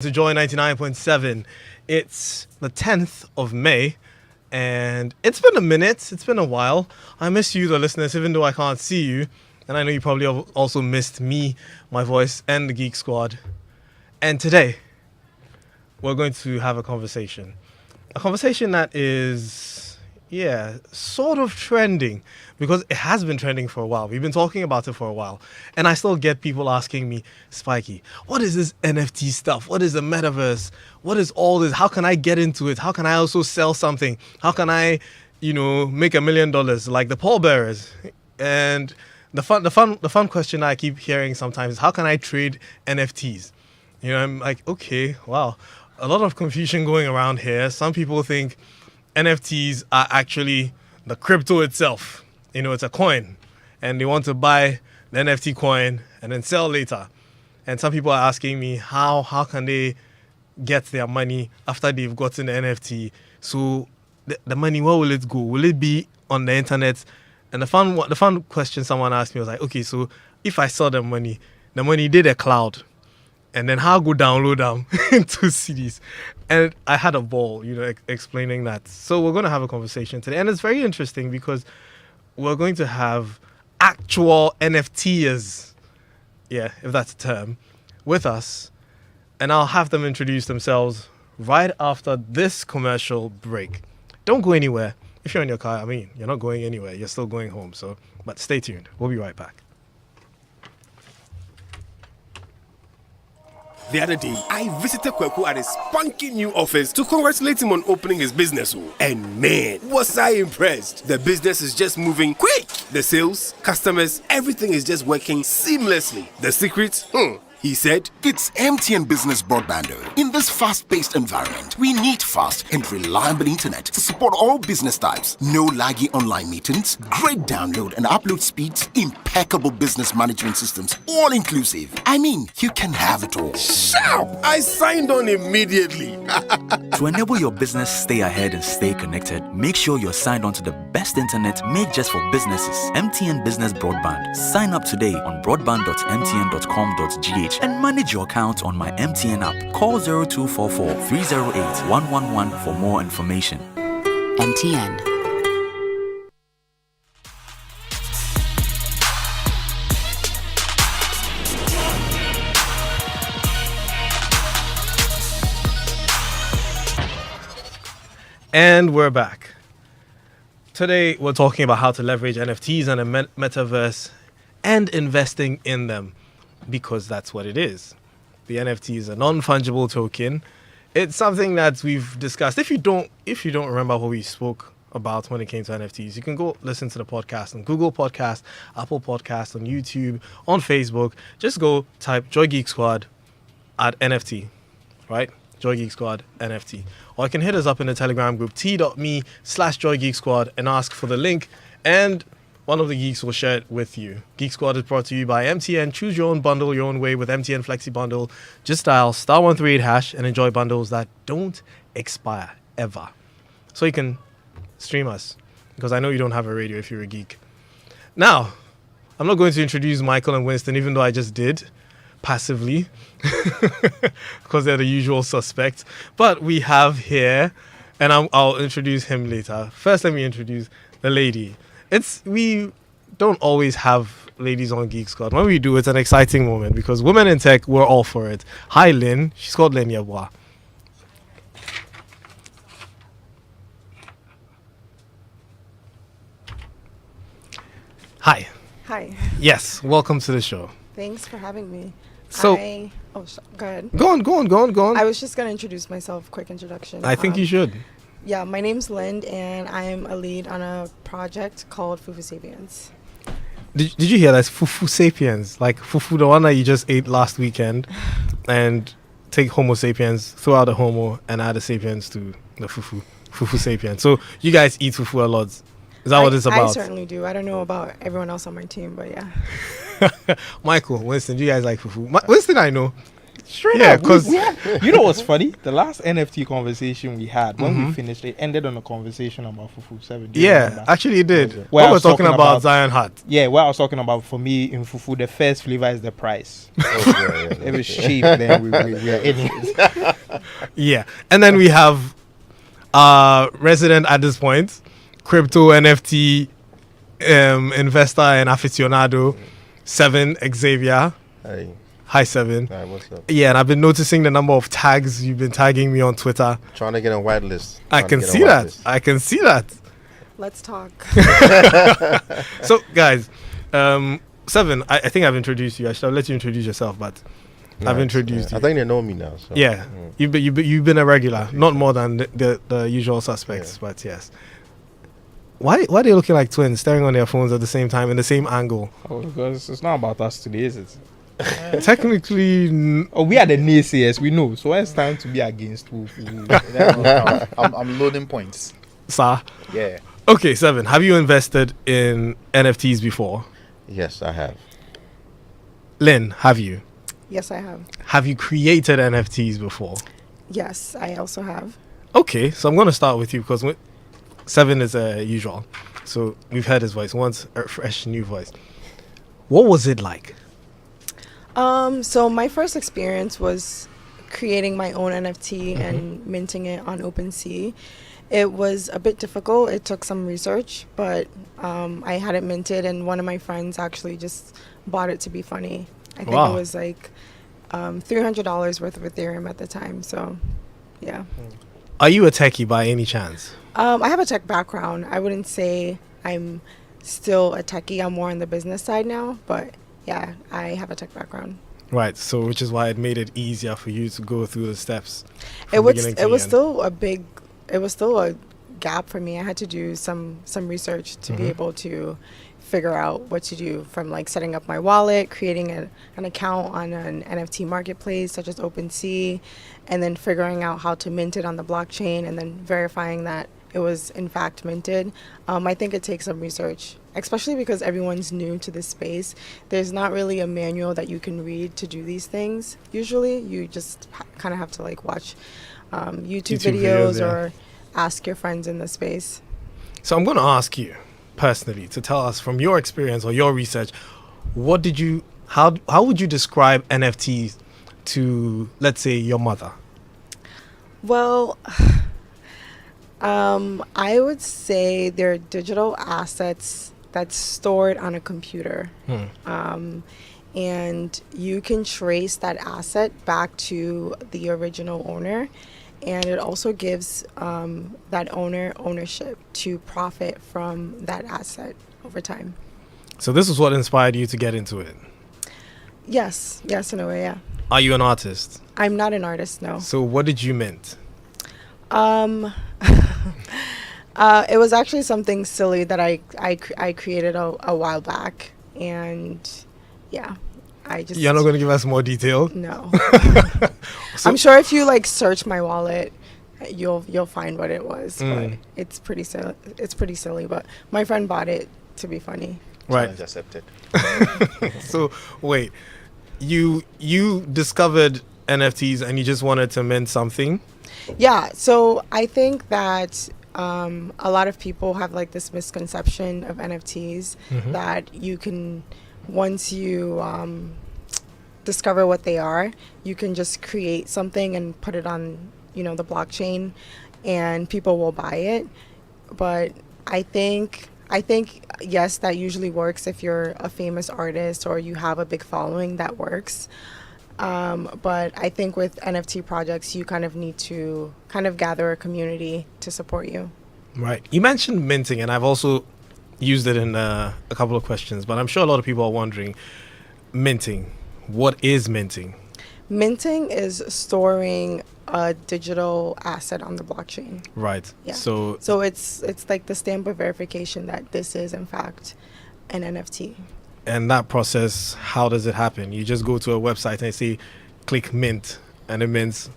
To Joy 99.7. It's the 10th of May, and it's been a minute. It's been a while. I miss you, the listeners, even though I can't see you. And I know you probably have also missed me, my voice, and the Geek Squad. And today, we're going to have a conversation. A conversation that is, sort of trending, because it has been trending for a while. We've been talking about it for a while. And I still get people asking me, Spiky, what is this NFT stuff? What is the metaverse? What is all this? How can I get into it? How can I also sell something? How can I, make $1 million like the pallbearers? And the fun question I keep hearing sometimes is, how can I trade NFTs? I'm like, okay, wow. A lot of confusion going around here. Some people think NFTs are actually the crypto itself. It's a coin, and they want to buy the NFT coin and then sell later. And some people are asking me how can they get their money after they've gotten the NFT. So the money, where will it go? Will it be on the internet? And the fun question someone asked me was like, okay, so if I saw the money did a cloud, and then how go download them into CDs? And I had a ball, explaining that. So we're going to have a conversation today, and it's very interesting because we're going to have actual NFTers, if that's a term, with us. And I'll have them introduce themselves right after this commercial break. Don't go anywhere. If you're in your car, you're not going anywhere. You're still going home. But stay tuned. We'll be right back. The other day, I visited Kweku at his spunky new office to congratulate him on opening his business. And man, was I impressed. The business is just moving quick. The sales, customers, everything is just working seamlessly. The secret? He said, it's MTN Business Broadband. In this fast-paced environment, we need fast and reliable internet to support all business types. No laggy online meetings, great download and upload speeds, impeccable business management systems, all inclusive. You can have it all. Shout! I signed on immediately. To enable your business stay ahead and stay connected, make sure you're signed on to the best internet made just for businesses. MTN Business Broadband. Sign up today on broadband.mtn.com.gh and manage your account on my MTN app. Call 0244 308 111 for more information. MTN. And we're back. Today, we're talking about how to leverage NFTs and a metaverse and investing in them, because that's what it is. The NFT is a non-fungible token. It's something that we've discussed. If you don't remember what we spoke about when it came to NFTs, you can go listen to the podcast on Google Podcast, Apple Podcast, on YouTube, on Facebook. Just go type Joy Geek Squad at NFT, right? Joy Geek Squad NFT. Or you can hit us up in the Telegram group t.me/Joy Geek Squad and ask for the link, and one of the geeks will share it with you. Geek Squad is brought to you by MTN. Choose your own bundle your own way with MTN Flexi Bundle. Just dial *138# and enjoy bundles that don't expire ever. So you can stream us, because I know you don't have a radio if you're a geek. Now, I'm not going to introduce Michael and Winston, even though I just did, passively, because they're the usual suspects. But we have here, and I'll introduce him later. First, let me introduce the lady. We don't always have ladies on Geek Squad. When we do, it's an exciting moment, because women in tech, we're all for it. Hi, Lynn. She's called Lynn Yabwa. Hi. Hi. Yes, welcome to the show. Thanks for having me. So, go ahead. Go on. I was just going to introduce myself, quick introduction. I think you should. Yeah, my name's Lind, and I'm a lead on a project called Fufu Sapiens. Did you hear that? It's Fufu Sapiens, like Fufu, the one that you just ate last weekend, and take Homo Sapiens, throw out the Homo, and add the Sapiens to the Fufu Sapiens. So you guys eat Fufu a lot. Is that what it's about? I certainly do. I don't know about everyone else on my team, but yeah. Michael, Winston, do you guys like Fufu? Winston, I know. Straight Yeah, up. 'cause- You know what's funny? The last NFT conversation we had, when we finished, it ended on a conversation about Fufu 7. Do you Yeah, remember? actually it did. Where We I were was talking talking about about- Zion Hut. Yeah, what I was talking about for me in Fufu, the first flavor is the price. If it's cheap, then we are in it. Yeah. And then we have resident at this point, crypto NFT investor and aficionado, 7 Xavier. Hey, Hi 7. hi, what's up? Yeah, and I've been noticing the number of tags you've been tagging me on Twitter. Trying to get on whitelist. I can see that. I can see that. Let's talk. So, guys, 7, I think I've introduced you. I should let you introduce yourself, but I've introduced you. I think they know me now. So. Yeah, you've been a regular, not more than the usual suspects, but yes. Why are they looking like twins, staring on their phones at the same time in the same angle? Oh, because it's not about us today, is it? Technically, Oh, we are the naysayers, we know. So it's time to be against who. I'm loading points. sir. Yeah. Okay, 7. Have you invested in NFTs before? Yes, I have. Lynn, have you? Yes, I have. Have you created NFTs before? Yes, I also have. Okay, so I'm going to start with you because 7 is usual. So we've heard his voice. Once a fresh new voice. What was it like? So my first experience was creating my own NFT and minting it on OpenSea. It was a bit difficult. It took some research, but I had it minted, and one of my friends actually just bought it to be funny. I think Wow. it was like $300 worth of Ethereum at the time. So, yeah. Are you a techie by any chance? I have a tech background. I wouldn't say I'm still a techie. I'm more on the business side now, but yeah, I have a tech background. Right, so which is why it made it easier for you to go through the steps. It was beginning to it was end. still a gap for me. I had to do some research to be able to figure out what to do, from like setting up my wallet, creating an account on an NFT marketplace such as OpenSea, and then figuring out how to mint it on the blockchain, and then verifying that it was in fact minted. I think it takes some research, especially because everyone's new to this space. There's not really a manual that you can read to do these things. Usually you just kind of have to like watch YouTube videos, yeah. or ask your friends in the space. So I'm going to ask you personally to tell us from your experience or your research, how would you describe NFTs to, let's say, your mother? Well, I would say they're digital assets that's stored on a computer. And you can trace that asset back to the original owner. And it also gives that owner ownership to profit from that asset over time. So this is what inspired you to get into it. Yes, in a way, yeah. Are you an artist? I'm not an artist, no. So what did you mint? It was actually something silly that I created a while back, and yeah, I just You're not going to give us more detail? no. So- I'm sure if you like search my wallet, you'll find what it was. But it's pretty silly. It's pretty silly. But my friend bought it to be funny. Right. Challenge accepted. So wait, you discovered NFTs and you just wanted to mint something? Yeah. So I think that a lot of people have like this misconception of NFTs that you can, once you discover what they are, you can just create something and put it on, the blockchain, and people will buy it. But I think yes, that usually works if you're a famous artist or you have a big following. That works. But I think with NFT projects, you kind of need to kind of gather a community to support you. Right. You mentioned minting, and I've also used it in a couple of questions, but I'm sure a lot of people are wondering, minting. What is minting? Minting is storing a digital asset on the blockchain. Right. Yeah. So it's like the stamp of verification that this is in fact an NFT. and that process, how does it happen? You just go to a website and say, click mint, and it mints.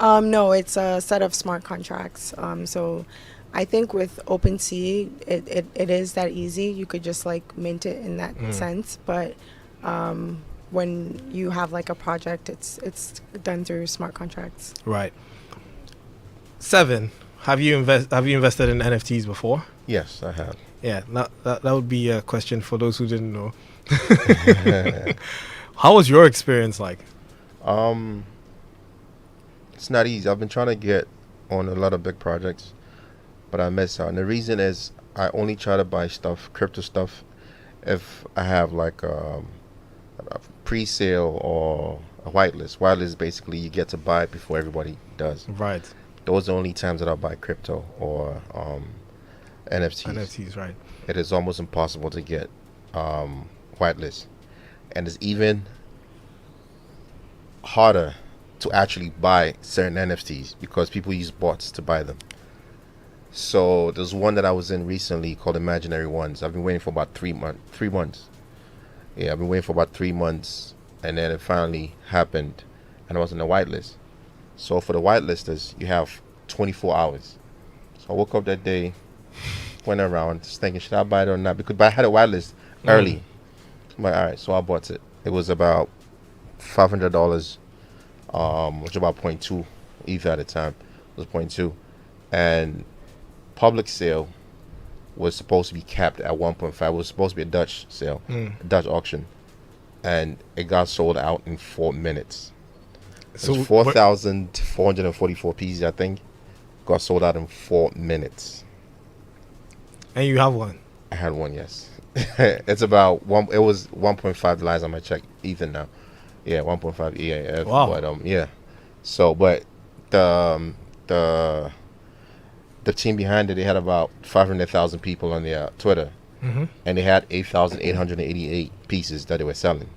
No, it's a set of smart contracts. So I think with OpenSea, it is that easy. You could just like mint it in that sense. But when you have like a project, it's done through smart contracts. Right. 7. Have you invested in NFTs before? Yes, I have. Yeah, that would be a question for those who didn't know. How was your experience like? It's not easy. I've been trying to get on a lot of big projects, but I miss out. And the reason is I only try to buy stuff, crypto stuff, if I have like a pre-sale or a whitelist. Whitelist is basically you get to buy it before everybody does. Right. Those are the only times that I'll buy crypto or NFTs. NFTs, right. It is almost impossible to get whitelist. And it's even harder to actually buy certain NFTs because people use bots to buy them. So there's one that I was in recently called Imaginary Ones. I've been waiting for about 3 months. Yeah, I've been waiting for about 3 months, and then it finally happened, and I was on the whitelist. So for the whitelisters, you have 24 hours. So I woke up that day, went around, just thinking, should I buy it or not? Because I had a whitelist early. I'm like, all right, so I bought it. It was about $500, which about 0.2 Ether at the time. It was 0.2, and public sale was supposed to be capped at 1.5. It was supposed to be a Dutch sale, a Dutch auction, and it got sold out in 4 minutes. So 4,444 pieces, I think, got sold out in 4 minutes. And you have one? I had one, yes. It's about one. It was 1.5 lines on my check Ether now. Yeah, 1.5 EAF. Wow. But yeah. So, but the team behind it, they had about 500,000 people on their Twitter, and they had 8,888 pieces that they were selling.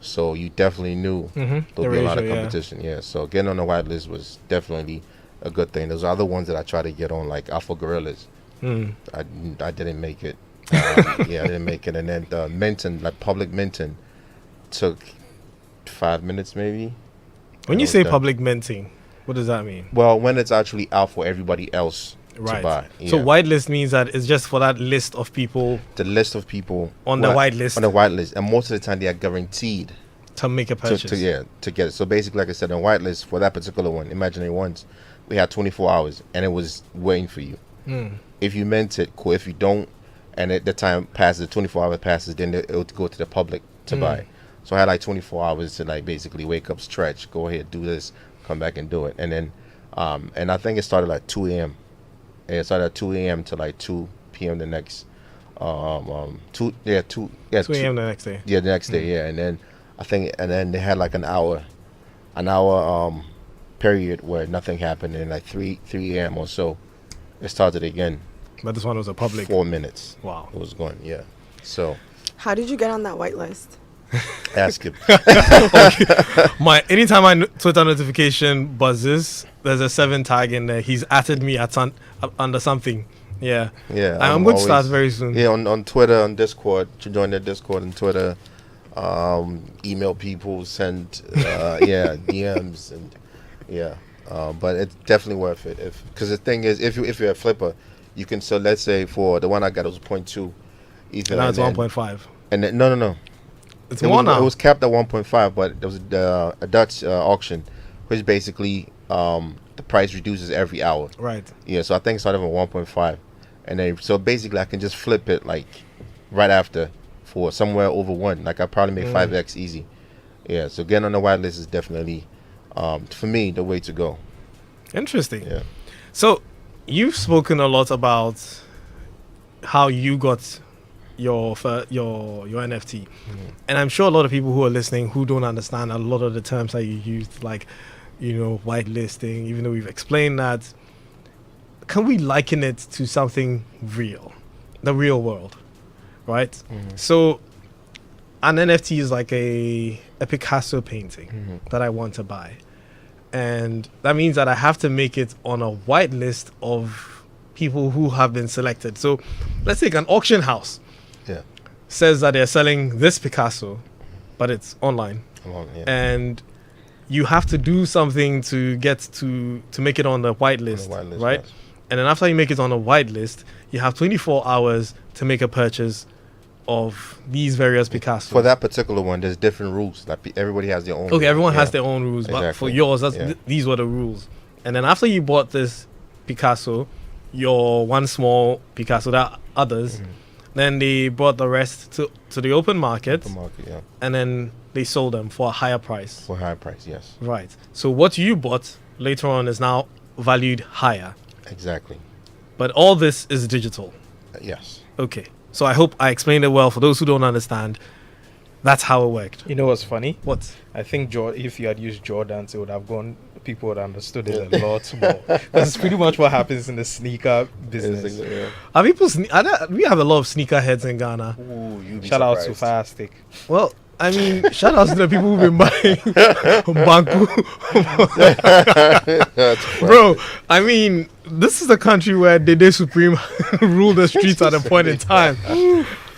So you definitely knew there'll be a lot of competition. Yeah. So getting on the whitelist was definitely a good thing. There's other ones that I tried to get on, like Alpha Gorillas. I didn't make it. I didn't make it. And then the minting, like public minting, took 5 minutes maybe. When you say public minting, what does that mean? Well, when it's actually out for everybody else to buy. So whitelist means that it's just for that list of people. The list of people on the whitelist. On the whitelist, and most of the time they are guaranteed to make a purchase. To get it. So basically, like I said, on whitelist for that particular one, Imaginary Ones, we had 24 hours, and it was waiting for you. If you meant it, cool. If you don't, and at the time passes, 24 hours passes, then it would go to the public to buy. So I had like 24 hours to like basically wake up, stretch, go ahead, do this, come back and do it. And then, and I think it started at 2 a.m. And it started at 2 a.m. to like 2 p.m. the next, 2 a.m. the next day. Yeah, the next day, yeah. And then I think, and then they had like an hour period where nothing happened. And like 3 a.m. or so, it started again. But this one was a public. 4 minutes. Wow. It was going, yeah. So. How did you get on that whitelist? Ask him. Anytime my Twitter notification buzzes, there's a 7 tag in there. He's atted me under something. Yeah. Yeah. I'm going to start very soon. Yeah, on Twitter, on Discord. To join their Discord and Twitter. Email people, send DMs and but it's definitely worth it. Because the thing is, if you're a flipper, you can. So let's say for the one I got, it was 0.2 Ether. Now it's 1.5. And then, no. It's more now. It was capped at 1.5, but there was a Dutch auction, which basically the price reduces every hour. Right. Yeah, so I think it started at 1.5, and then so basically I can just flip it like right after for somewhere over 1. Like I probably make 5x easy. Yeah, so getting on the whitelist is definitely for me the way to go. Interesting. Yeah. So you've spoken a lot about how you got your NFT, and I'm sure a lot of people who are listening who don't understand a lot of the terms that you used, like whitelisting, even though we've explained that. Can we liken it to something real, the real world, right? So an NFT is like a Picasso painting that I want to buy, and that means that I have to make it on a whitelist of people who have been selected. So let's take an auction house. Yeah. Says that they're selling this Picasso, but it's online. And you have to do something to get to make it on the whitelist, right? Yes. And then after you make it on a whitelist, you have 24 hours to make a purchase of these various Picassos. For that particular one, there's different rules. Like everybody has their own. Okay, everyone has Yeah. their own rules, but for Exactly. yours, Yeah. these were the rules. And then after you bought this Picasso, your one small Picasso, that others, then they brought the rest to the open market, Yeah. and then they sold them for a higher price. For higher price, yes. Right. So what you bought later on is now valued higher. Exactly. But all this is digital. Yes. Okay. So I hope I explained it well. For those who don't understand, that's how it worked. You know what's funny? What? I think if you had used Jordans, it would have gone. People would have understood it a lot more. Because it's pretty much what happens in the sneaker business. Yeah. Are people? We have a lot of sneaker heads in Ghana. Ooh, you'd be Shout out to surprised. Fastic. Well, I mean, shout out to the people who've been buying Banku. Bro, I mean, this is a country where Dede Supreme ruled the streets at a point in time.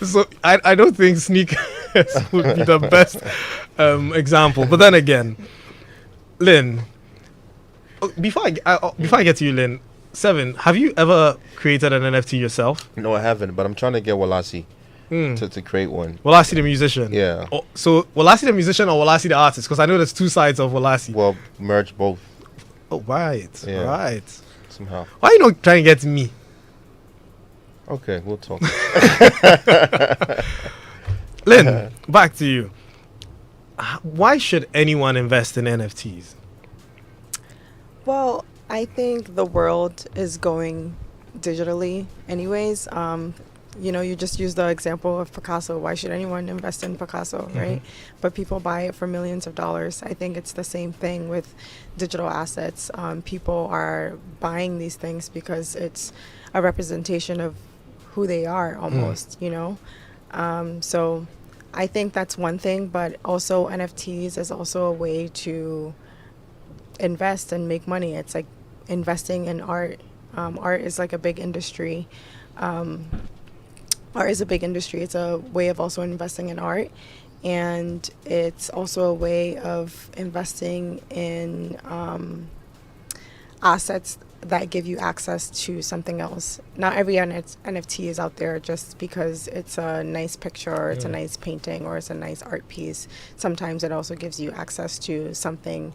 So I don't think sneakers would be the best example. But then again, Lynn, before I get to you, Lynn, 7, have you ever created an NFT yourself? No, I haven't, but I'm trying to get Walasi to create one. Walasi the musician. Yeah. Oh, so Walasi the musician or Walasi the artist? Because I know there's two sides of Walasi. Well, merge both Oh, right. Yeah. Right. somehow. Why are you not trying to get me? Okay, we'll talk. Lynn, back to you. Why should anyone invest in NFTs? Well, I think the world is going digitally anyways. You just use the example of Picasso. Why should anyone invest in Picasso, right? But people buy it for millions of dollars. I think it's the same thing with digital assets. People are buying these things because it's a representation of who they are almost, So I think that's one thing, but also NFTs is also a way to invest and make money. It's like investing in art. Art is like a big industry. Art is a big industry. It's a way of also investing in art, and it's also a way of investing in assets that give you access to something else. Not every NFT is out there just because it's a nice picture or it's a nice painting or it's a nice art piece. Sometimes it also gives you access to something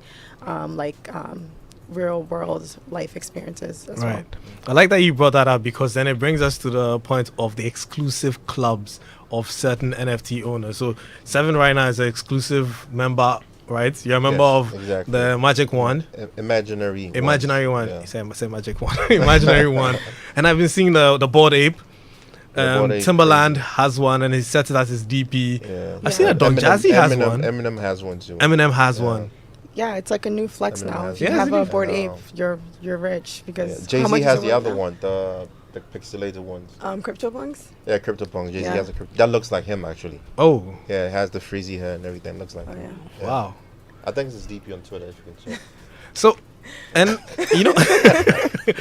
real world life experiences as well. I like that you brought that up because then it brings us to the point of the exclusive clubs of certain NFT owners. So 7 right now is an exclusive member, right? You're a member Yes, of exactly. the Magic Wand. Imaginary One. Yeah. Say Magic One. Imaginary One. And I've been seeing the Bored Ape. Bored Ape, Timberland crazy. has one and he set it as his DP. Yeah. I've seen that Don Jazzy has one. Eminem has one too. Eminem has one. Yeah, it's like a new flex Eminem now. has If you it. have Yeah, a isn't it? Bored I Ape, know. you're rich because Jay how Z much has is it the worth other now? one, the pixelated ones. CryptoPunks. Yeah, CryptoPunk. Jay Z Yeah. has that looks like him actually. Oh, Yeah, it has the frizzy hair and everything. Looks like Oh him. yeah. wow. I think it's DP on Twitter if you can check. So, and you know,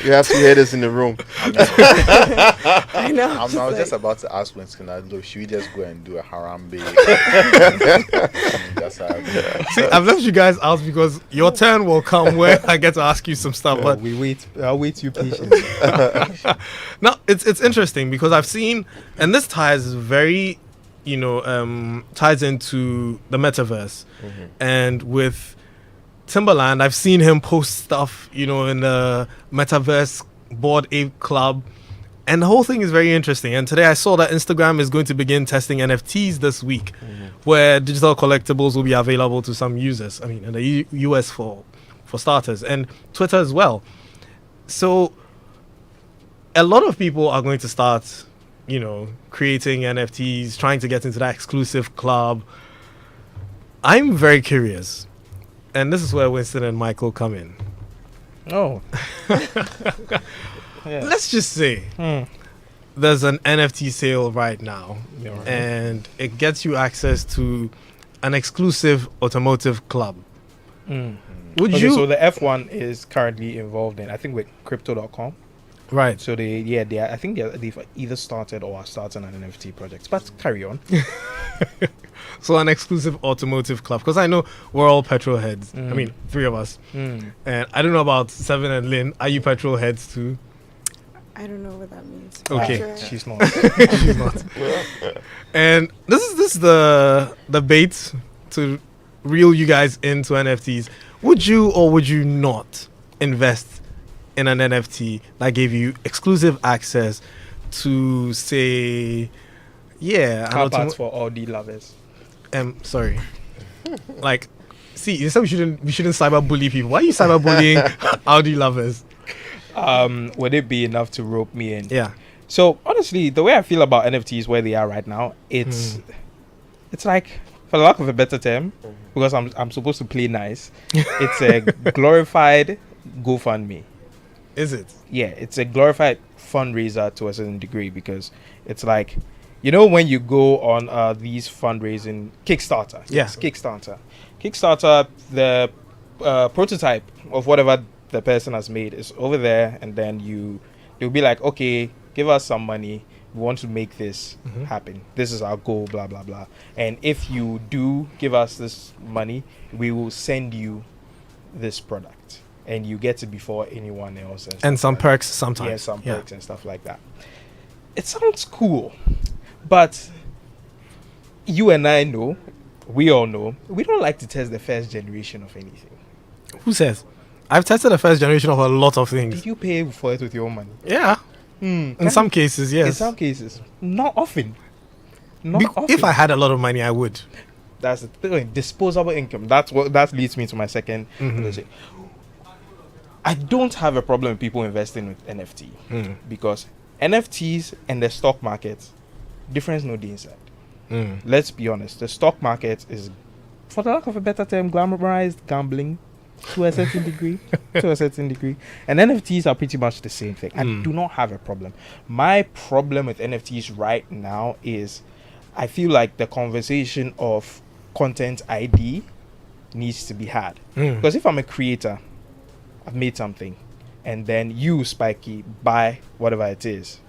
You have 2 haters in the room. I know. I was just about to ask when Skinado, should we just go and do a Harambe? That's how see, I've left you guys out because your turn will come where I get to ask you some stuff. But I'll wait you patiently. no, it's interesting because I've seen, and this ties very, ties into the metaverse, and with Timberland, I've seen him post stuff, in the metaverse Bored Ape Club, and the whole thing is very interesting. And today I saw that Instagram is going to begin testing NFTs this week, where digital collectibles will be available to some users. I mean, in the US for starters, and Twitter as well. So a lot of people are going to start, creating NFTs, trying to get into that exclusive club. I'm very curious. And this is where Winston and Michael come in. Oh. Yeah. Let's just say there's an NFT sale right now, and it gets you access to an exclusive automotive club. Would Okay, you? so the F1 is currently involved in, I think, with crypto.com. Right. So I think they've either started or are starting an NFT project. But carry on. So an exclusive automotive club, because I know we're all petrol heads. I mean, 3 of us. And I don't know about 7 and Lynn. Are you petrol heads too? I don't know what that means. Okay. Sure. She's not. She's not. And this is the bait to reel you guys into NFTs. Would you or would you not invest in an NFT that gave you exclusive access to, say, Car parts for Audi lovers. Sorry. Like, see, you said we shouldn't cyberbully people. Why are you cyberbullying Audi lovers? Would it be enough to rope me in? Yeah. So honestly, the way I feel about NFTs where they are right now, it's like, for the lack of a better term, because I'm supposed to play nice, it's a glorified GoFundMe. Is it? Yeah, it's a glorified fundraiser to a certain degree, because it's like, you know, when you go on these fundraising Kickstarter. Yeah. Yes, Kickstarter, the prototype of whatever the person has made is over there, and then you'll be like, okay, give us some money. We want to make this happen. This is our goal, blah, blah, blah. And if you do give us this money, we will send you this product. And you get it before anyone else. And some perks sometimes. Yeah, some perks and stuff like that. It sounds cool. But you and I know, we all know, we don't like to test the first generation of anything. Who says? I've tested the first generation of a lot of things. Did you pay for it with your own money? Yeah. In some cases, yes. In some cases. Not often. Not often. If I had a lot of money, I would. That's the thing. Disposable income. That leads me to my second. I don't have a problem with people investing with NFT because NFTs and the stock market, difference no day inside. Let's be honest. The stock market is, for the lack of a better term, glamorized gambling to a certain degree. And NFTs are pretty much the same thing. I do not have a problem. My problem with NFTs right now is I feel like the conversation of content ID needs to be had. Because if I'm a creator, I've made something, and then you, Spiky, buy whatever it is,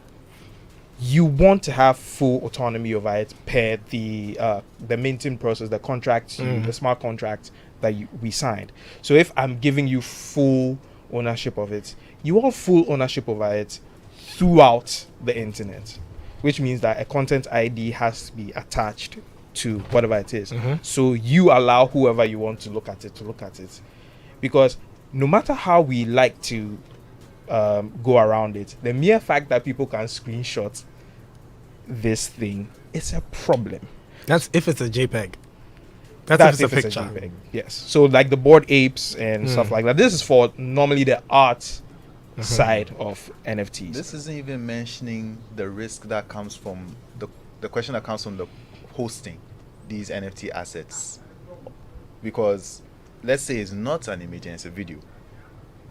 you want to have full autonomy over it per the minting process, the contract, the smart contract that we signed. So if I'm giving you full ownership of it, you want full ownership over it throughout the internet, which means that a content ID has to be attached to whatever it is. So you allow whoever you want to look at it, because no matter how we like to go around it, the mere fact that people can screenshot this thing is a problem. That's if it's a JPEG. That's if it's a picture. JPEG. Yes. So like the Bored Apes and stuff like that. This is for normally the art side of NFTs. This isn't even mentioning the risk that comes from the question that comes from the hosting these NFT assets. Because let's say it's not an image and it's a video.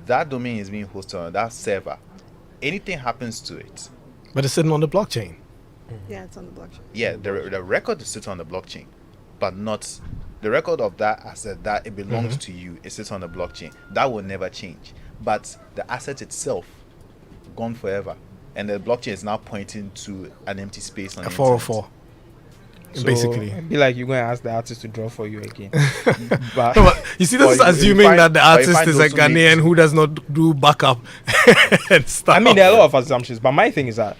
That domain is being hosted on that server. Anything happens to it. But it's sitting on the blockchain. Yeah, it's on the blockchain. Yeah, the record is sitting on the blockchain, but not the record of that asset that it belongs to you. It sits on the blockchain. That will never change. But the asset itself, gone forever. And the blockchain is now pointing to an empty space on A the 404. So Basically. it'd be like you're going to ask the artist to draw for you again. But No, but you see, this is But you assuming find- that the but you artist find is a those who make- Ghanaian who does not do backup and stuff. I mean, there are a lot of assumptions, but my thing is that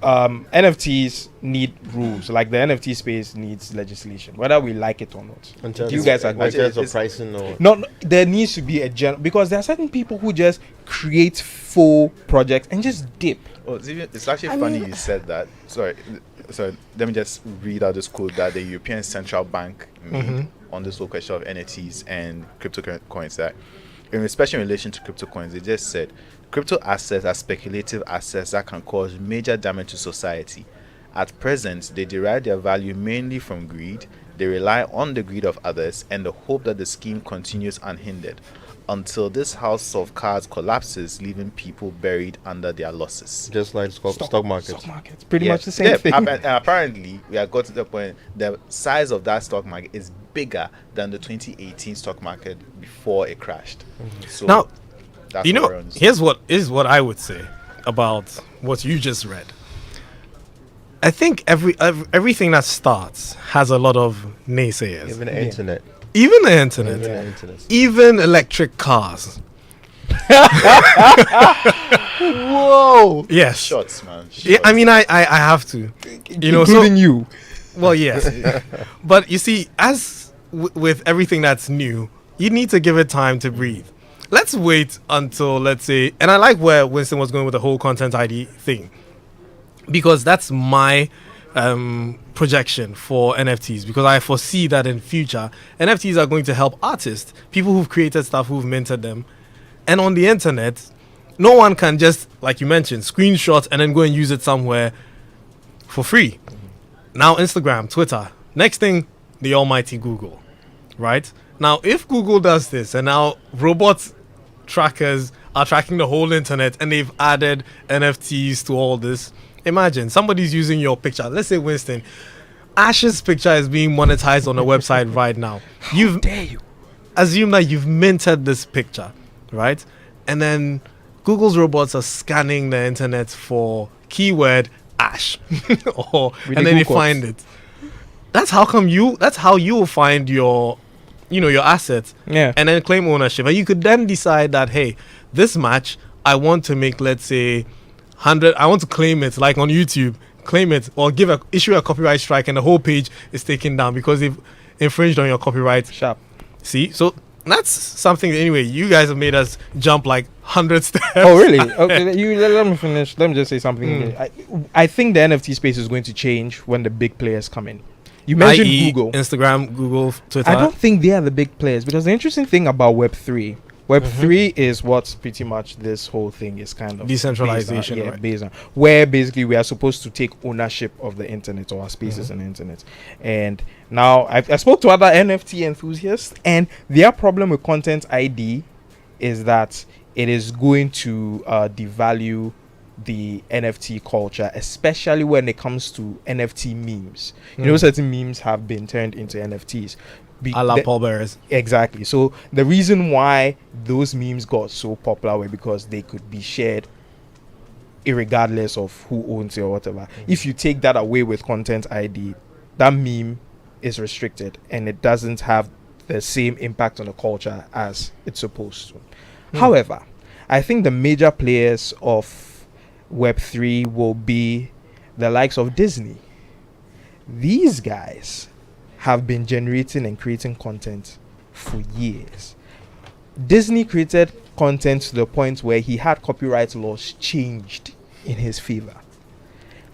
NFTs need rules. Like the NFT space needs legislation, whether we like it or not. You guys agree? in terms of pricing or No, there needs to be a general, because there are certain people who just create full projects and just dip. Oh, it's actually I funny mean- you said that. Sorry, let me just read out this quote that the European Central Bank made on this whole question of NFTs and cryptocurrencies. That, especially in relation to crypto coins, they just said crypto assets are speculative assets that can cause major damage to society. At present, they derive their value mainly from greed. They rely on the greed of others and the hope that the scheme continues unhindered until this house of cards collapses, leaving people buried under their losses. just like stock markets. Stock markets, pretty Yeah, much the same yeah, thing. And apparently, we have got to the point the size of that stock market is bigger than the 2018 stock market before it crashed. So Now, that's you what we're know, on. here's what I would say about what you just read. I think everything that starts has a lot of naysayers. Even the internet. Even the internet. Even the internet. Even electric cars. Whoa! Yes. Shots, man. Yeah, I mean, I have to. You know, so Including you. well, yes. But you see, as with everything that's new, you need to give it time to breathe. Let's wait until, let's say, and I like where Winston was going with the whole content ID thing, because that's my projection for NFTs, because I foresee that in future NFTs are going to help artists, people who've created stuff, who've minted them, and on the internet, no one can just, like you mentioned, screenshot and then go and use it somewhere for free. Now Instagram, Twitter, next thing, the almighty Google, right? Now if Google does this and now robot trackers are tracking the whole internet and they've added NFTs to all this, imagine somebody's using your picture. Let's say Winston, Ash's picture is being monetized on a website right now. How dare you? Assume that you've minted this picture, right? And then Google's robots are scanning the internet for keyword Ash, and then they find it. That's how you will find your assets, Yeah. and then claim ownership. And you could then decide that, hey, this match I want to make, let's say 100. I want to claim it, like on YouTube, claim it, or issue a copyright strike, and the whole page is taken down because they've infringed on your copyright. Sharp. See, so that's something. Anyway, you guys have made us jump like 100 steps. Oh, really? Okay, let me finish. Let me just say something. I think the NFT space is going to change when the big players come in. You mentioned i.e. Google. Instagram, Google, Twitter. I don't think they are the big players, because the interesting thing about Web3 is what pretty much this whole thing is kind of Decentralization, based on, right? based on, where basically we are supposed to take ownership of the internet, or our spaces on the internet. And now I spoke to other NFT enthusiasts, and their problem with content ID is that it is going to devalue the NFT culture, especially when it comes to NFT memes. You know, certain memes have been turned into NFTs. A la pallbearers. Exactly. So the reason why those memes got so popular were because they could be shared irregardless of who owns it or whatever. If you take that away with content ID, that meme is restricted and it doesn't have the same impact on the culture as it's supposed to. However, I think the major players of Web3 will be the likes of Disney. These guys have been generating and creating content for years. Disney created content to the point where he had copyright laws changed in his favor.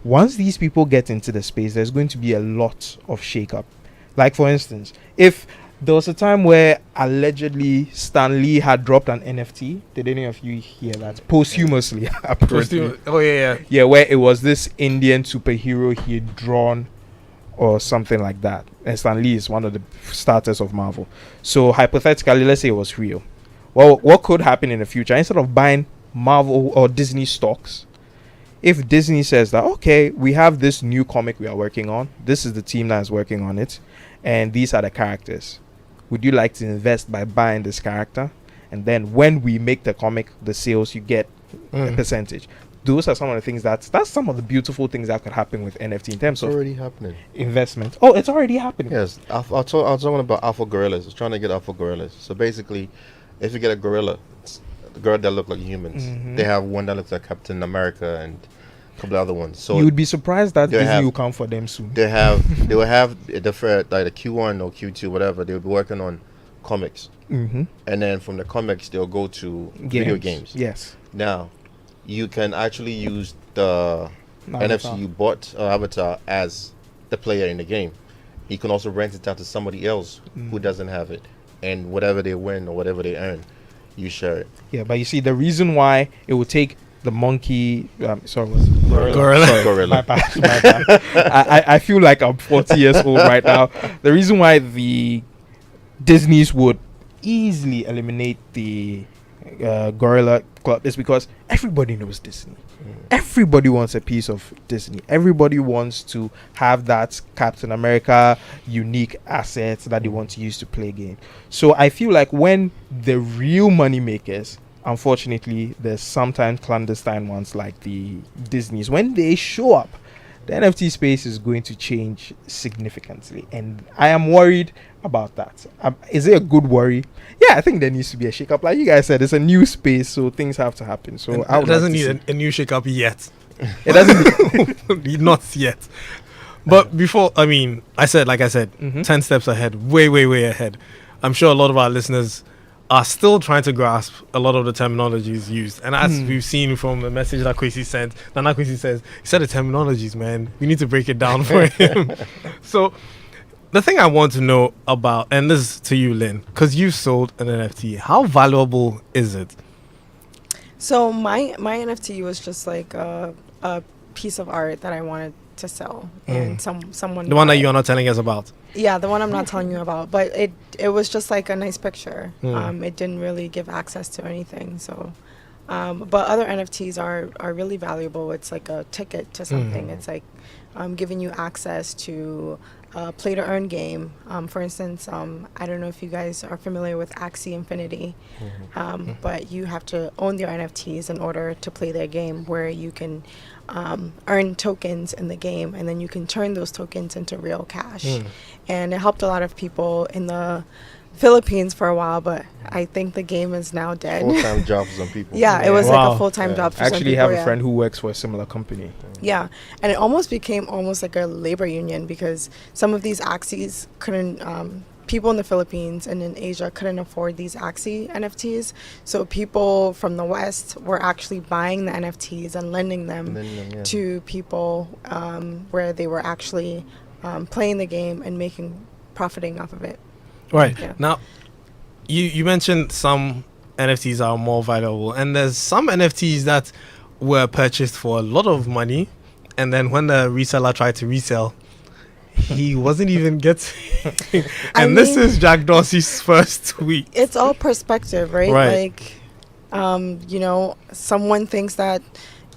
Once these people get into the space, there's going to be a lot of shake-up. Like, for instance, if there was a time where allegedly Stan Lee had dropped an NFT. Did any of you hear that? Posthumously, apparently. Oh yeah. Yeah, where it was this Indian superhero he had drawn or something like that. And Stan Lee is one of the starters of Marvel. So hypothetically, let's say it was real. Well, what could happen in the future? Instead of buying Marvel or Disney stocks, if Disney says that, okay, we have this new comic we are working on, this is the team that is working on it, and these are the characters. Would you like to invest by buying this character? And then when we make the comic, the sales, you get a percentage. Those are some of the things that's some of the beautiful things that could happen with NFT in terms It's of already happening. investment. Oh, it's already happening. Yes, I was talking about alpha gorillas. I was trying to get alpha gorillas. So basically, if you get a gorilla, it's the gorilla that look like humans. They have one that looks like Captain America and a couple other ones. So You would be surprised that they Disney have- will come for them soon. they will have the like the Q1 or Q2, whatever. They'll be working on comics, and then from the comics they'll go to video games. Yes. Now, you can actually use the Avatar. NFC you bought avatar as the player in the game. You can also rent it out to somebody else who doesn't have it, and whatever they win or whatever they earn, you share it. Yeah, but you see, the reason why it would take the monkey, sorry, what's it? Gorilla. My Gorilla. bad, my bad. I feel like I'm 40 years old right now. The reason why the Disneys would easily eliminate the Gorilla Club is because everybody knows Disney. Everybody wants a piece of Disney. Everybody wants to have that Captain America unique asset that they want to use to play games. So I feel like when the real money makers, unfortunately, there's sometimes clandestine ones like the Disneys, when they show up, the NFT space is going to change significantly, and I am worried about that. Is it a good worry? Yeah, I think there needs to be a shake-up. Like you guys said, it's a new space, so things have to happen. So And I would it doesn't like to need a new shake-up yet. It doesn't. Not yet. But before, I said, 10 steps ahead, way ahead. I'm sure a lot of our listeners are still trying to grasp a lot of the terminologies used. And as we've seen from the message that Kwesi sent, Nana Kwesi says, he said the terminologies, man. We need to break it down for him. So the thing I want to know about, and this is to you, Lynn, because you sold an NFT. How valuable is it? So my NFT was just like a piece of art that I wanted to sell, and someone The one that bought it. you're not telling us about. Yeah, the one I'm not telling you about, but it was just like a nice picture. It didn't really give access to anything. So, but other NFTs are really valuable. It's like a ticket to something. It's like giving you access to a play to earn game. For instance, I don't know if you guys are familiar with Axie Infinity, but you have to own their NFTs in order to play their game, where you can earn tokens in the game, and then you can turn those tokens into real cash. And it helped a lot of people in the Philippines for a while, but I think the game is now dead. Full-time jobs on people. Yeah, it was Wow. like a full-time job for I some actually people, have yeah. a friend who works for a similar company. Yeah, and it almost became like a labor union, because some of these Axies couldn't, people in the Philippines and in Asia couldn't afford these Axie NFTs. So people from the West were actually buying the NFTs and lending them to people where they were actually playing the game and profiting off of it. Right. Yeah. Now, you mentioned some NFTs are more valuable, and there's some NFTs that were purchased for a lot of money, and then when the reseller tried to resell, he wasn't even getting. And this is Jack Dorsey's first tweet. It's all perspective, right? Right. Like, someone thinks that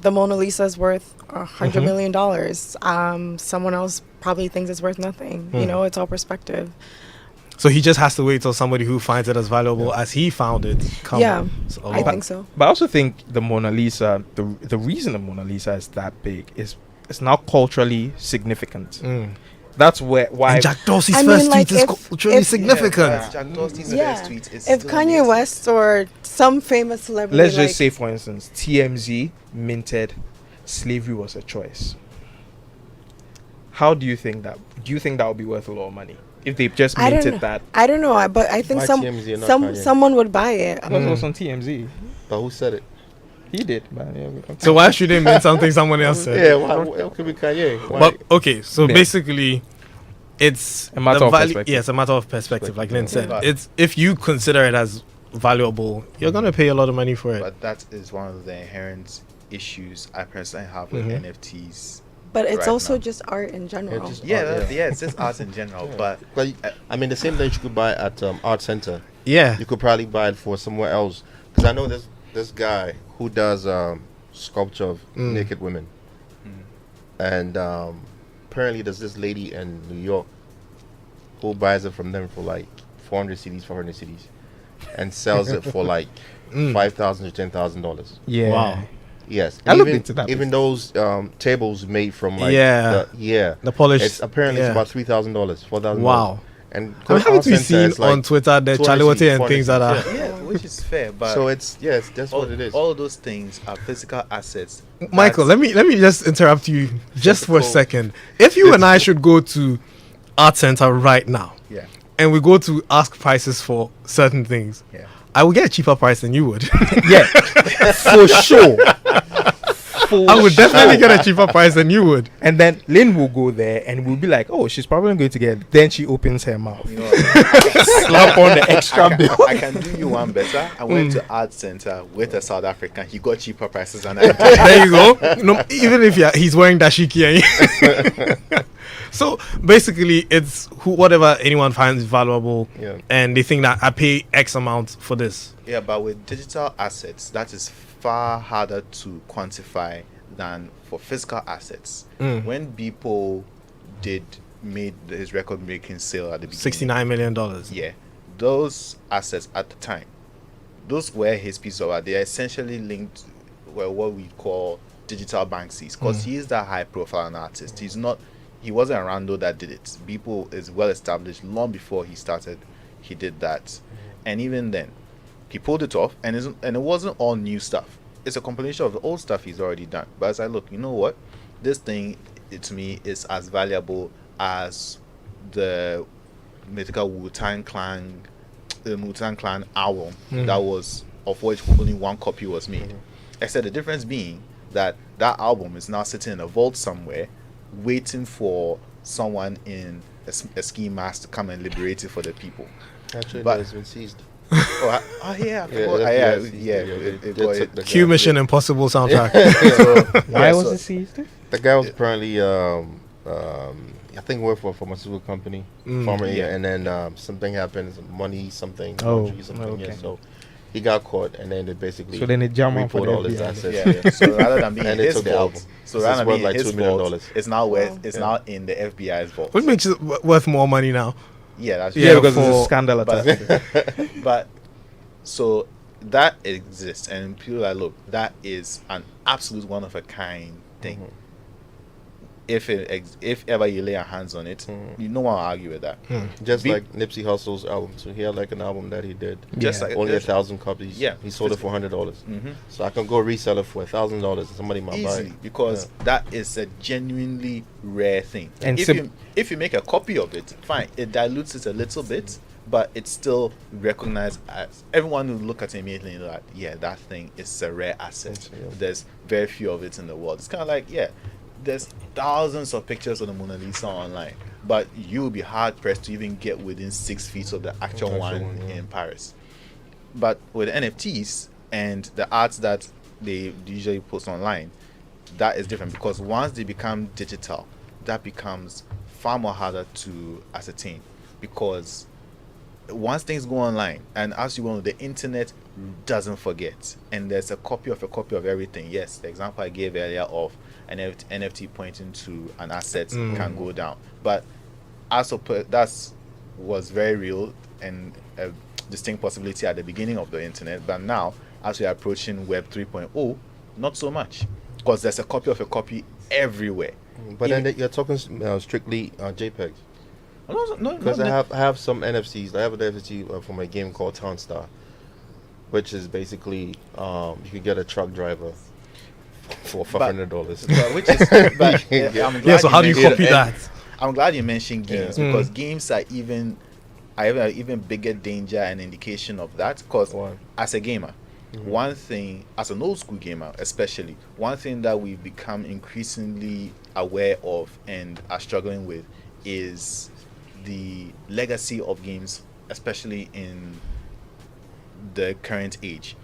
the Mona Lisa is worth $100 million. Someone else probably thinks it's worth nothing. It's all perspective. So he just has to wait till somebody who finds it as valuable as he found it. Yeah, So, I think so. But I also think the Mona Lisa, the reason the Mona Lisa is that big is it's now culturally significant. That's why. And Jack Dorsey's I first mean, like, tweet is if- culturally if- significant. Jack Dorsey's Yeah, first tweet is if still Kanye amazing. West or some famous celebrity, Let's like, just say, for instance, TMZ minted "Slavery Was a Choice." How do you think that? Do you think that would be worth a lot of money if they just I don't minted know. that? I don't know, but I think Why TMZ and not Kanye? someone would buy it. That was on TMZ. But who said it? He did, but yeah, we can- So why should they mean something someone else said? Yeah, why could be Kanye? Why? But okay, so Yeah. basically, it's A matter the of value. perspective. Yeah, it's a matter of perspective, like Lynn said. But- It's if you consider it as valuable, you're gonna pay a lot of money for it. But that is one of the inherent issues I personally have with NFTs. But it's Right also now. just art in general. just- Yeah, Oh, yeah. it's just art in general. But But the same thing you could buy at Art Center. Yeah, You could probably buy it for somewhere else. Because I know this guy who does sculpture of naked women, and apparently there's this lady in New York who buys it from them for like 400 CDs, 400 CDs, and sells it for like $5,000 to $10,000. Yeah. Wow. Yes, I looked into that Even those tables made from like Yeah. the polish. It's apparently it's yeah. about $3,000, $4,000. Wow. And I'm happy Art to be Center, seen it's like on Twitter the 200 Charlotte CDs, and 400 things that are. CDs, yeah, which is fair. But So that's what it is. all of those things are physical assets. Michael, let me just interrupt you just for a Cool. second. If you and I should go to Art Center right now, Yeah. and we go to ask prices for certain things, Yeah. I would get a cheaper price than you would. Yeah, for sure. I would definitely get a cheaper price than you would. And then Lynn will go there and we'll be like, oh, she's probably going to get. Then she opens her mouth, You know, slap on the extra bill. I can do you one better. I went to Art Center with a South African. He got cheaper prices than I did. There you go. No, even if he's wearing dashiki. So basically, it's whatever anyone finds valuable, Yeah. and they think that I pay X amount for this. Yeah, but with digital assets, that is far harder to quantify than for physical assets. When people made his record-breaking sale at the beginning, $69 million. yeah, those assets at the time, those were his piece of art. They are essentially linked, well, what we call digital Banksy's, because he is that high profile an artist. He wasn't a rando that did it. People is well established long before he started. He did that, and even then, he pulled it off, and it wasn't all new stuff. It's a compilation of the old stuff he's already done. But as I look, you know what? This thing, to me, is as valuable as the mythical Wu-Tang Clan album that was, of which only one copy was made. Except the difference being that album is now sitting in a vault somewhere, waiting for someone in a ski mask to come and liberate it for the people. Actually, But- it's been seized. Q Mission Impossible soundtrack. Why was it seized? The guy was apparently, I think, worked for a pharmaceutical company, and then something happened, something. Oh, something, yeah. okay. So he got caught, and then they basically So then they jam on for reported the all his FBI. assets. So rather than being And they his took the vault, album. so This rather is than worth being like his $2 million. vault, it's now in the FBI's vault. Which makes it worth more money now. Yeah, that's Yeah, Yeah, because there's for- a scandal attached to it. But so that exists, and people are look, that is an absolute one of a kind thing. If ever you lay your hands on it, no one will argue with that. Just Be- like Nipsey Hussle's album. So he had like an album that he did. Just Yeah. like Only 1,000 copies. Yeah. He sold it for $100. So I can go resell it for $1,000 and somebody might buy easily, it. because that is a genuinely rare thing. And If you make a copy of it, fine, it dilutes it a little bit, but it's still recognized as, everyone will look at it immediately and like, yeah, that thing is a rare asset. Yeah. There's very few of it in the world. It's kind of like, yeah, there's thousands of pictures of the Mona Lisa online, but you will be hard pressed to even get within 6 feet of the actual one yeah. in Paris. But with NFTs and the arts that they usually post online, that is different, because once they become digital, that becomes far more harder to ascertain, because once things go online, and as you know, the internet doesn't forget, and there's a copy of everything. Yes, the example I gave earlier of an NFT pointing to an asset can go down, but that was very real and a distinct possibility at the beginning of the internet. But now, as we are approaching Web 3.0, not so much, because there's a copy of a copy everywhere. But then you're talking strictly JPEGs. No, Because I have some NFTs. I have an NFT from a game called Town Star, which is basically you can get a truck driver for $500. But which is, but I'm glad Yeah, so how do you mentioned- copy that? I'm glad you mentioned games, Yeah. because games are even bigger danger and indication of that. Because Why? as a gamer, one thing, as an old school gamer especially, one thing that we've become increasingly aware of and are struggling with is the legacy of games, especially in the current age.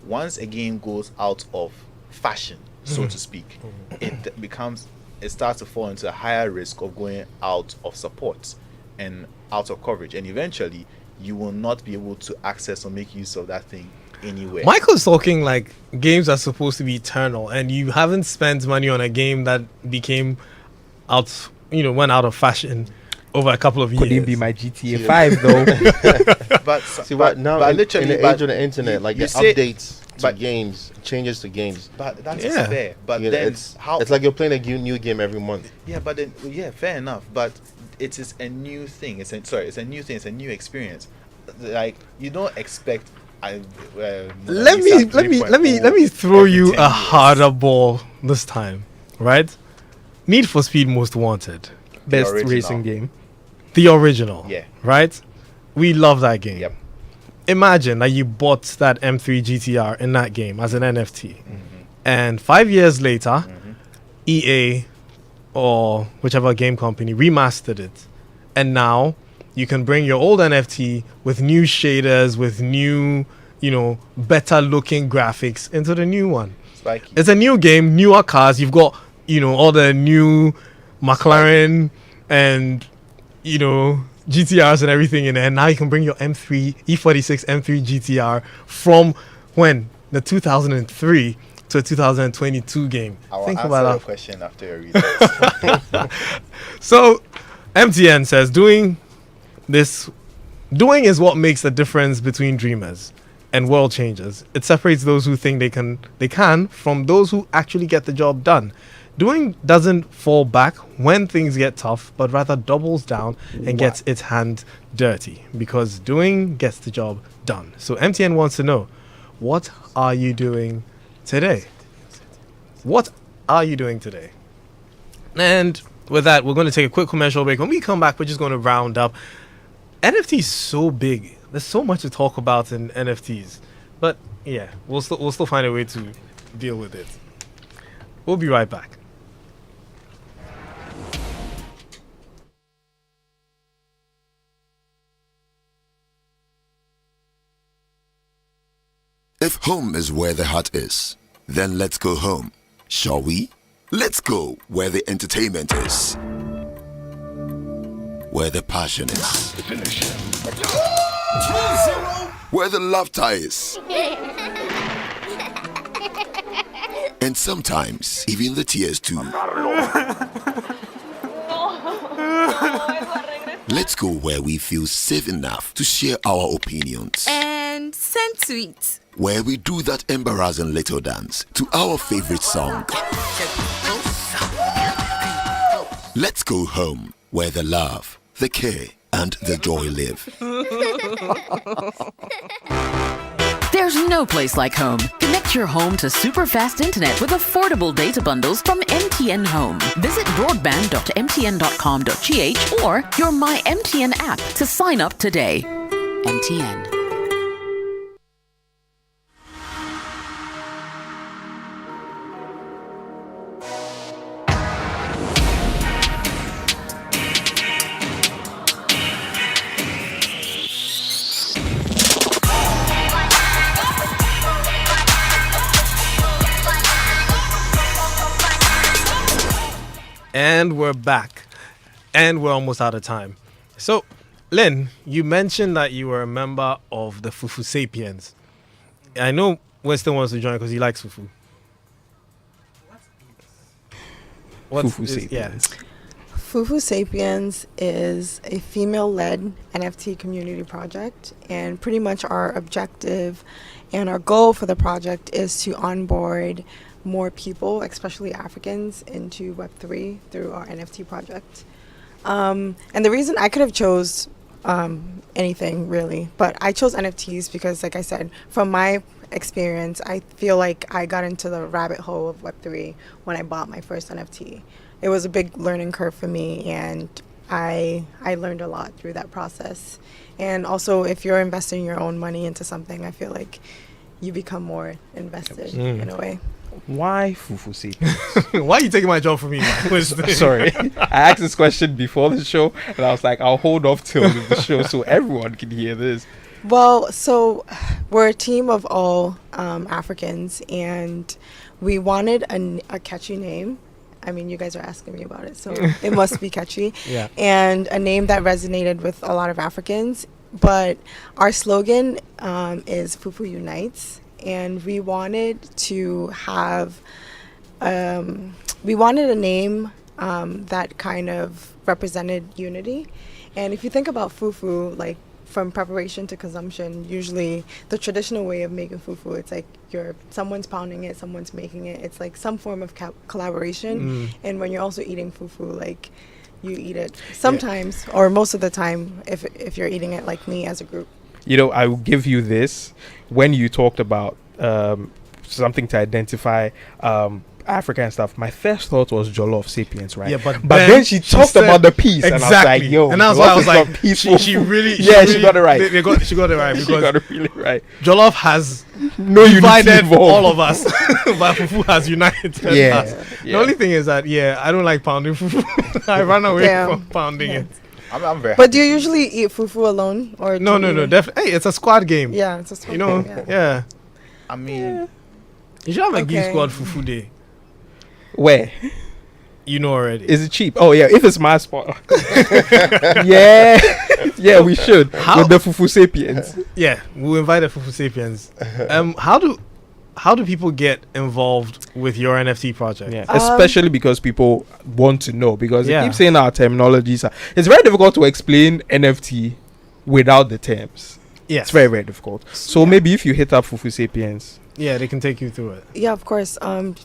Once a game goes out of fashion, so to speak, it starts to fall into a higher risk of going out of support and out of coverage, and eventually you will not be able to access or make use of that thing anywhere. Michael's talking like games are supposed to be eternal, and you haven't spent money on a game that became went out of fashion over a couple of years. Couldn't be my GTA 5 though. But See what now? but in literally, the age of the internet, like you the say- updates to but- games, changes to games. But that's Yeah. fair. But You know, then it's how? it's like you're playing a new game every month. Yeah, but then fair enough. But it is a new thing. It's a new thing. It's a new experience. Like, you don't expect. Let me throw you a harder ball this time, right? Need for Speed Most Wanted, Best original. racing game. the original. Yeah. Right? We love that game. Yep. Imagine that you bought that M3 GTR in that game as an NFT. And 5 years later, EA or whichever game company remastered it. And now you can bring your old NFT with new shaders, with new, better looking graphics into the new one. Spiky. It's a new game, newer cars. You've got, all the new McLaren and, GTRs and everything in there. And now you can bring your E46 M3 GTR from when? The 2003 to a 2022 game. I will Think answer about your that. question after you read that. So, MTN says doing is what makes the difference between dreamers. and world changers. It separates those who think they can from those who actually get the job done. Doing doesn't fall back when things get tough, but rather doubles down and gets its hand dirty, because doing gets the job done. So MTN wants to know, what are you doing today? What are you doing today? And with that, we're going to take a quick commercial break. When we come back, we're just going to round up. NFT is so big. There's so much to talk about in NFTs. But yeah, we'll still find a way to deal with it. We'll be right back. If home is where the heart is, then let's go home, shall we? Let's go where the entertainment is, where the passion is, where the laughter is, and sometimes even the tears too. Let's go where we feel safe enough to share our opinions, and send tweets, where we do that embarrassing little dance to our favorite song. Let's go home where the love, the care, and the joy live. There's no place like home. Connect your home to super fast internet with affordable data bundles from MTN Home. Visit broadband.mtn.com.gh or your My MTN app to sign up today. MTN. And we're back. And we're almost out of time. So, Lynn, you mentioned that you were a member of the Fufu Sapiens. I know Winston wants to join because he likes Fufu. Fufu Sapiens. Fufu Sapiens is a female-led NFT community project, and pretty much our objective and our goal for the project is to onboard more people, especially Africans, into Web3 through our NFT project. And the reason I could have chose anything really, but I chose NFTs because, like I said, from my experience, I feel like I got into the rabbit hole of Web3 when I bought my first NFT. It was a big learning curve for me, and I learned a lot through that process. And also, if you're investing your own money into something, I feel like you become more invested in a way. Why Fufu Sapiens? Why are you taking my job from me? Sorry. I asked this question before the show, and I was like, I'll hold off till the show so everyone can hear this. Well, so we're a team of all Africans, and we wanted a catchy name. I mean, you guys are asking me about it, so it must be catchy. Yeah. And a name that resonated with a lot of Africans. But our slogan is Fufu Unites. And we wanted to have, we wanted a name that kind of represented unity. And if you think about fufu, like from preparation to consumption, usually the traditional way of making fufu, it's like someone's pounding it, someone's making it. It's like some form of collaboration. And when you're also eating fufu, like you eat it sometimes or most of the time if you're eating it like me as a group. You know, I will give you this. When you talked about something to identify Africa and stuff, my first thought was Jollof Sapiens, right? Yeah, but then she talked about the peace, exactly. and I was like, yo, and that's why I was like, she really got it right. She got it right because she got it really right. Jollof has no divided all of us, but Fufu has united us. The only thing is that I don't like pounding fufu. I ran away from pounding it. I'm very But do you usually eat fufu alone or no, definitely. Hey, it's a squad game. Yeah, it's a squad game. Yeah. I mean, you should have a Geek Squad Fufu day. Where? You know already. Is it cheap? Oh yeah, if it's my spot. yeah, we should. With the Fufu Sapiens. Yeah, we'll invite the Fufu Sapiens. How do people get involved with your NFT project? Yeah, especially because people want to know, because they keep saying our terminologies. It's very difficult to explain NFT without the terms. Yes. It's very, very difficult. So maybe if you hit up Fufu Sapiens, Yeah, they can take you through it. Yeah, of course.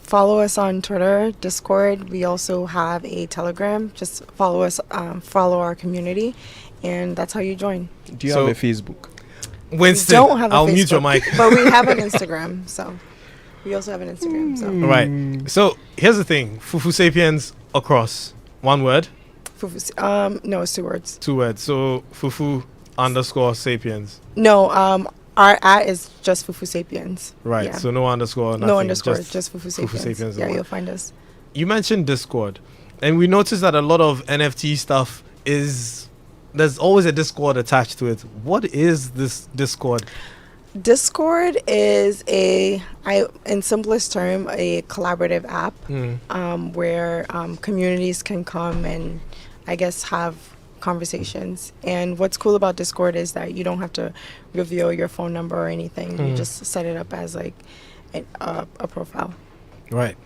Follow us on Twitter, Discord. We also have a Telegram. Just follow us, follow our community, and that's how you join. do you So- have a Facebook? Winston, Don't have a I'll Facebook, mute your mic. but we have an Instagram. So we also have an Instagram. So Right. So here's the thing: Fufu Sapiens across one word, no, it's 2 words. 2 words. So Fufu _ Sapiens. No, our @ is just Fufu Sapiens. Right. Yeah. So no underscore. Nothing, No underscore, just Fufu Sapiens. Sapiens Yeah, is you'll what- find us. You mentioned Discord, and we noticed that a lot of NFT stuff there's always a Discord attached to it. What is this Discord? Discord is in simplest term, a collaborative app where communities can come and I guess have conversations. And what's cool about Discord is that you don't have to reveal your phone number or anything. You just set it up as like a profile. Right.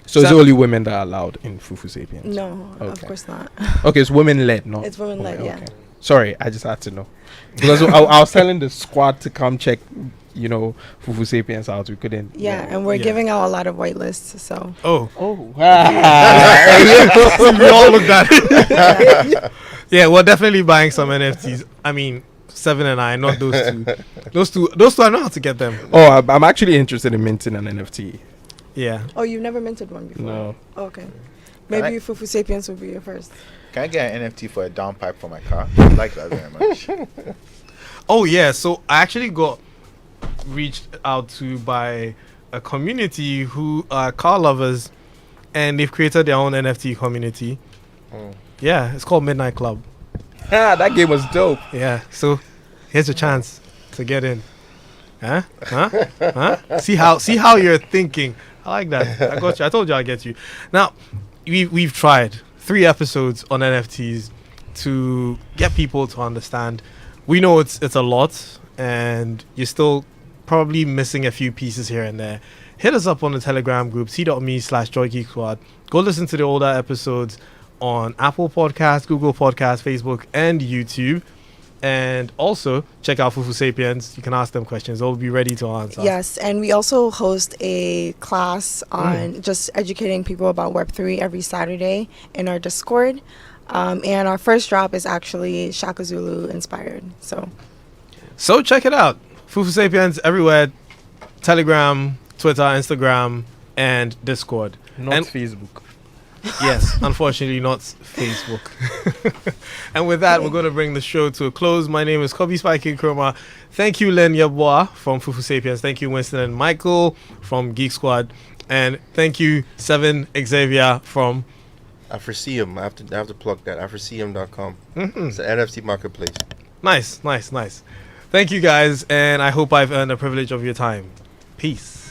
So it's only women that are allowed in Fufu Sapiens? No, of Okay. course not. Okay, it's women led, no? It's women led, yeah. Sorry, I just had to know. Because I was telling the squad to come check, Fufu Sapiens out. We couldn't. Yeah, and we're Yeah. giving out a lot of whitelists. So Oh, Oh, we all looked at it. Yeah, we're definitely buying some NFTs. I mean, 7 and I, not those two. Those two, I know how to get them. Oh, I'm actually interested in minting an NFT. Yeah. oh, you've never minted one before? No. Oh, okay. Maybe I- Fufu Sapiens will be your first. Can I get an NFT for a downpipe for my car? I like that very much. Oh yeah, so I actually got reached out to by a community who are car lovers, and they've created their own NFT community. Yeah, it's called Midnight Club. That game was dope. Yeah, so here's your chance to get in. Huh? See how you're thinking. I like that. I got you. I told you I'd get you. Now, we've tried 3 episodes on NFTs to get people to understand. We know it's a lot, and you're still probably missing a few pieces here and there. Hit us up on the Telegram group, t.me/JoyGeekSquad. Go listen to the older episodes on Apple Podcasts, Google Podcasts, Facebook, and YouTube. And also check out Fufu Sapiens. You can ask them questions. They'll be ready to answer. Yes, and we also host a class on just educating people about Web3 every Saturday in our Discord. And our first drop is actually Shaka Zulu inspired. So check it out. Fufu Sapiens everywhere. Telegram, Twitter, Instagram, and Discord. Not And- Facebook. Yes, unfortunately not Facebook. And with that, we're going to bring the show to a close. My name is Kobby, Spiky, Nkrumah. Thank you, Len Yabwa from Fufu Sapiens. Thank you, Winston and Michael from Geek Squad. And thank you, 7 Xavier from... Afroseum. I have to plug that. Afroseum.com. It's an NFT marketplace. Nice. Thank you, guys. And I hope I've earned the privilege of your time. Peace.